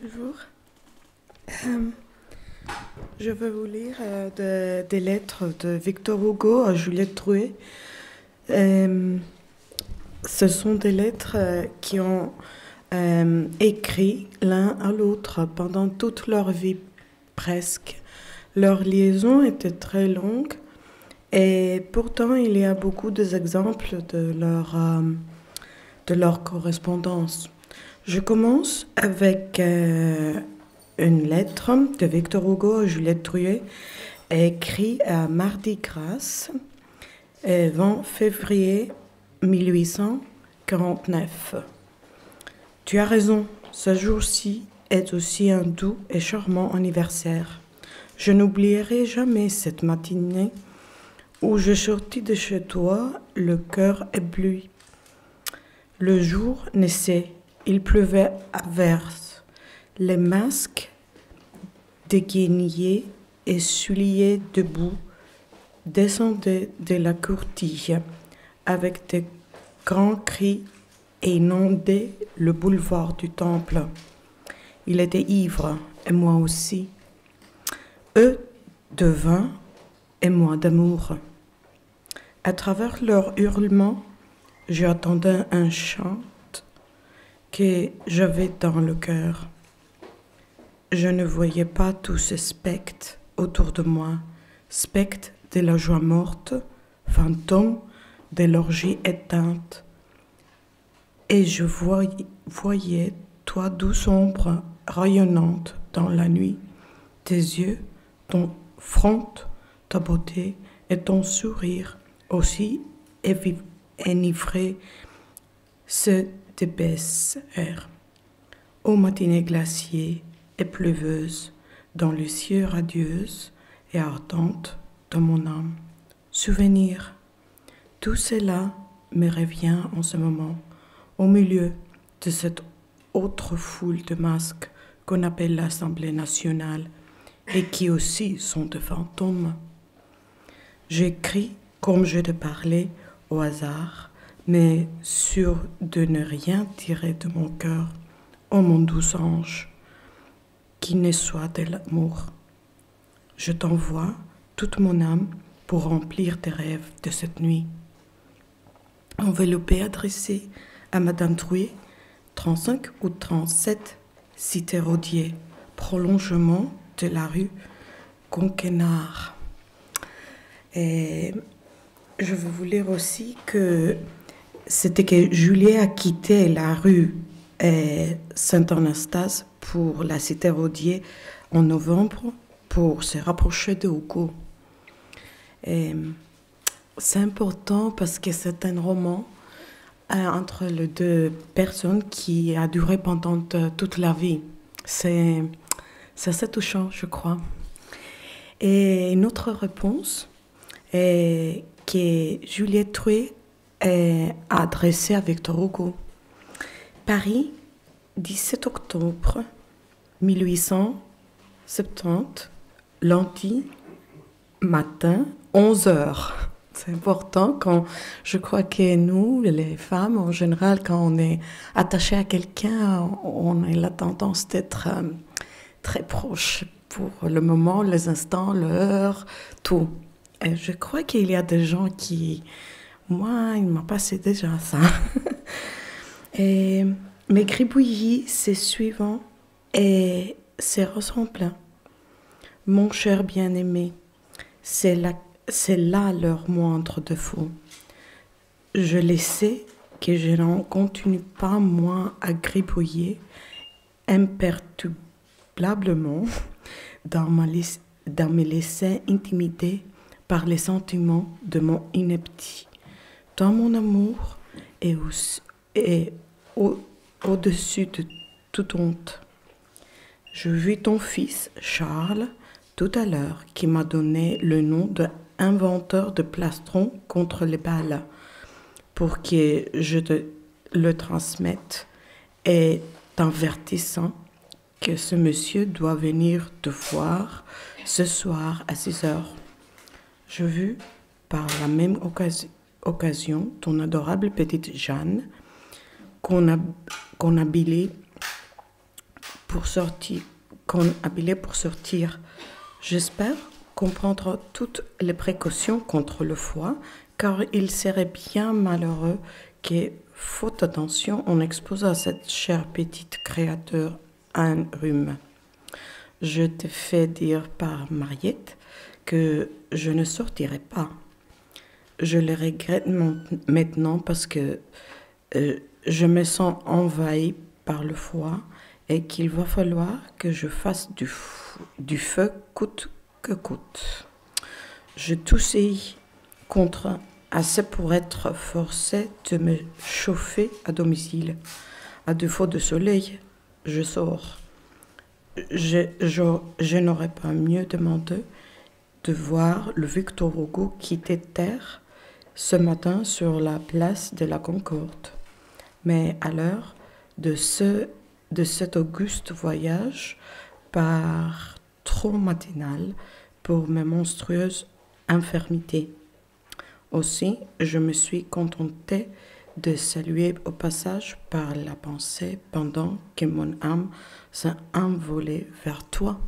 Bonjour. Je vais vous lire des lettres de Victor Hugo à Juliette Drouet. Ce sont des lettres qui ont écrit l'un à l'autre pendant toute leur vie, presque. Leur liaison était très longue et pourtant il y a beaucoup d'exemples de leur correspondance. Je commence avec une lettre de Victor Hugo à Juliette Drouet, écrite à Mardi Gras, 20 février 1849. Tu as raison, ce jour-ci est aussi un doux et charmant anniversaire. Je n'oublierai jamais cette matinée où je sortis de chez toi, le cœur ébloui. Le jour naissait, il pleuvait à verse. Les masques dégainés et souliers debout descendaient de la courtille avec des grands cris et inondaient le boulevard du Temple. Il était ivre, et moi aussi. Eux de vin et moi d'amour. À travers leurs hurlements, j'entendais un chant que j'avais dans le cœur. Je ne voyais pas tous ces spectres autour de moi, spectres de la joie morte, fantômes de l'orgie éteinte. Et je voyais toi douce ombre rayonnante dans la nuit, tes yeux, ton front, ta beauté et ton sourire aussi enivrés se débaissèrent. Ô matinée glaciée et pleuveuse, dans les cieux radieuse et ardente de mon âme. Souvenir, tout cela me revient en ce moment, au milieu de cette autre foule de masques qu'on appelle l'Assemblée nationale et qui aussi sont des fantômes. J'écris comme je te parlais au hasard, mais sûr de ne rien tirer de mon cœur. Ô mon doux ange, qui ne soit de l'amour. Je t'envoie toute mon âme pour remplir tes rêves de cette nuit. Enveloppé adressé à Madame Drouet, 35 ou 37, cité Rodier, prolongement de la rue Conquenard. Et je veux vous lire aussi que c'était que Juliet a quitté la rue Saint-Anastase pour la cité Rodier en novembre pour se rapprocher de Hugo. C'est important parce que c'est un roman entre les deux personnes qui a duré pendant toute la vie. C'est assez touchant, je crois. Et une autre réponse est que Juliette Drouet a adressée à Victor Hugo. Paris, 17 octobre 1870, lundi matin, 11 heures. C'est important quand je crois que nous, les femmes, en général, quand on est attaché à quelqu'un, on a la tendance d'être très proche pour le moment, les instants, l'heure, tout. Et je crois qu'il y a des gens qui... Moi, il m'a passé déjà ça. Et mes gribouillis, c'est suivant et c'est ressemblant. Mon cher bien-aimé, c'est là leur moindre défaut. Je le sais que je n'en continue pas moins à gribouiller imperturbablement dans me laisser intimider par les sentiments de mon ineptie. Dans mon amour et au-dessus de toute honte. Je vis ton fils, Charles, tout à l'heure, qui m'a donné le nom d'inventeur de plastron contre les balles, pour que je te le transmette, et t'avertissant que ce monsieur doit venir te voir ce soir à 6 heures. Je vis par la même occasion ton adorable petite Jeanne, qu'on habillait pour sortir, qu'on habillait pour sortir. J'espère qu'on prendra toutes les précautions contre le froid, car il serait bien malheureux que, faute d'attention, on expose à cette chère petite créature un rhume. Je te fais dire par Mariette que je ne sortirai pas. Je le regrette maintenant parce que je me sens envahie par le froid et qu'il va falloir que je fasse du feu coûte que coûte. Je toussais contre assez pour être forcée de me chauffer à domicile. À défaut de soleil, je sors. Je n'aurais pas mieux demandé de voir le Victor Hugo quitter terre ce matin sur la place de la Concorde. Mais à l'heure de cet auguste voyage par trop matinal pour mes monstrueuses infirmités. Aussi, je me suis contentée de saluer au passage par la pensée pendant que mon âme s'est envolée vers toi.